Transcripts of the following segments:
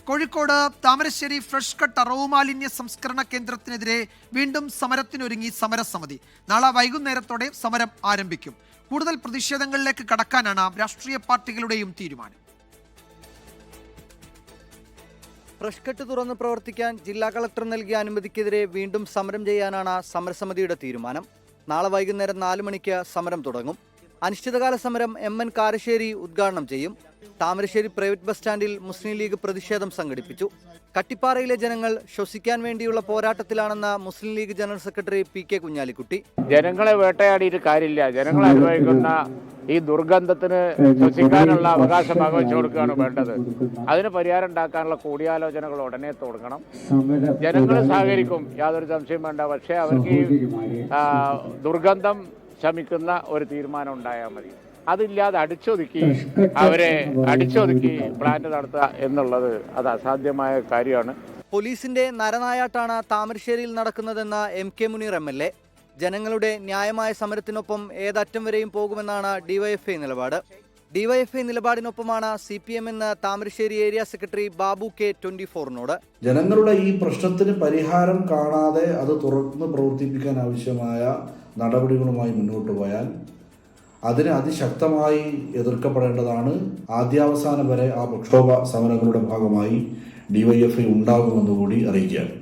Kozhikode Thamarassery fresh cut അറവ് മാലിന്യ സംസ്കരണ കേന്ദ്രത്തിനെതിരെ വീണ്ടും സമരത്തിനൊരുങ്ങി സമരസമിതി. നാളെ വൈകുന്നേരത്തോടെ സമരം ആരംഭിക്കും. കൂടുതൽ പ്രതിഷേധങ്ങളിലേക്ക് കടക്കാനാണ് രാഷ്ട്രീയ പാർട്ടികളുടെയും തീരുമാനം. ഫ്രഷ് കട്ട് തുറന്ന് പ്രവർത്തിക്കാൻ ജില്ലാ കളക്ടർ നൽകിയ അനുമതിക്കെതിരെ വീണ്ടും സമരം ചെയ്യാനാണ് സമരസമിതിയുടെ തീരുമാനം. നാളെ വൈകുന്നേരം 4 മണിക്ക് സമരം തുടങ്ങും. അനിശ്ചിതകാല സമരം MN കാരശ്ശേരി ഉദ്ഘാടനം ചെയ്യും. താമരശ്ശേരി പ്രൈവറ്റ് ബസ് സ്റ്റാൻഡിൽ മുസ്ലിം ലീഗ് പ്രതിഷേധം സംഘടിപ്പിച്ചു. കട്ടിപ്പാറയിലെ ജനങ്ങൾ ശ്വസിക്കാൻ വേണ്ടിയുള്ള പോരാട്ടത്തിലാണെന്ന് Muslim League general secretary PK Kunhalikutty. ജനങ്ങളെ വേട്ടയാടിയിട്ട് കാര്യമില്ല. ജനങ്ങൾ അനുഭവിക്കുന്ന ഈ ദുർഗന്ധത്തിന് ശ്വസിക്കാനുള്ള അവകാശം പങ്കുവച്ചു കൊടുക്കുകയാണ് വേണ്ടത്. അതിന് പരിഹാരം ഉണ്ടാക്കാനുള്ള കൂടിയാലോചനകൾ ഉടനെ തുടങ്ങണം. ജനങ്ങൾ സഹകരിക്കും, യാതൊരു സംശയം വേണ്ട. പക്ഷേ അവർക്ക് ഈ ദുർഗന്ധം ശമിക്കുന്ന ഒരു തീരുമാനം ഉണ്ടായാൽ മതി. അതില്ലാതെ അവരെ അടിച്ചൊതുക്കി പ്ലാന്റ് നടത്തുക എന്നുള്ളത് അത് അസാധ്യമായ കാര്യമാണ്. പോലീസിന്റെ നരനായാട്ടാണ് താമരശ്ശേരിയിൽ നടക്കുന്നതെന്ന് MK മുനീർ MLA. ജനങ്ങളുടെ ന്യായമായ സമരത്തിനൊപ്പം ഏതറ്റം വരെയും പോകുമെന്നാണ് DYFI നിലപാട്. DYFI നിലപാടിനൊപ്പമാണ് CPM എന്ന് Thamarassery area secretary Babu K 24നോട്. ജനങ്ങളുടെ ഈ പ്രശ്നത്തിന് പരിഹാരം കാണാതെ അത് തുറന്ന് പ്രവർത്തിപ്പിക്കാൻ ആവശ്യമായ നടപടികളുമായി മുന്നോട്ട് പോയാൽ അതിനെ അതിശക്തമായി എതിർക്കപ്പെടേണ്ടതാണ്. ആദ്യാവസാനം വരെ ആ പ്രക്ഷോഭ സമരങ്ങളുടെ ഭാഗമായി DYFI ഉണ്ടാകുമെന്നുകൂടി അറിയിക്കുകയാണ്.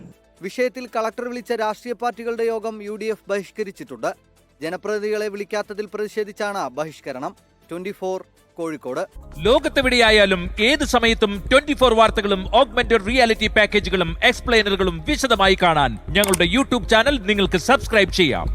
വിഷയത്തിൽ കളക്ടർ വിളിച്ച രാഷ്ട്രീയ പാർട്ടികളുടെ യോഗം UDF ബഹിഷ്കരിച്ചിട്ടുണ്ട്. ജനപ്രതിനിധികളെ വിളിക്കാത്തതിൽ പ്രതിഷേധിച്ചാണ് ബഹിഷ്കരണം. 24 കോഴിക്കോട്. ലോകത്തെവിടെയായാലും ഏത് സമയത്തും 24 വാർത്തകളും ഓഗ്മെന്റഡ് റിയാലിറ്റി പാക്കേജുകളും എക്സ്പ്ലെയിനറുകളും വിശദമായി കാണാൻ ഞങ്ങളുടെ YouTube ചാനൽ നിങ്ങൾക്ക് സബ്സ്ക്രൈബ് ചെയ്യാം.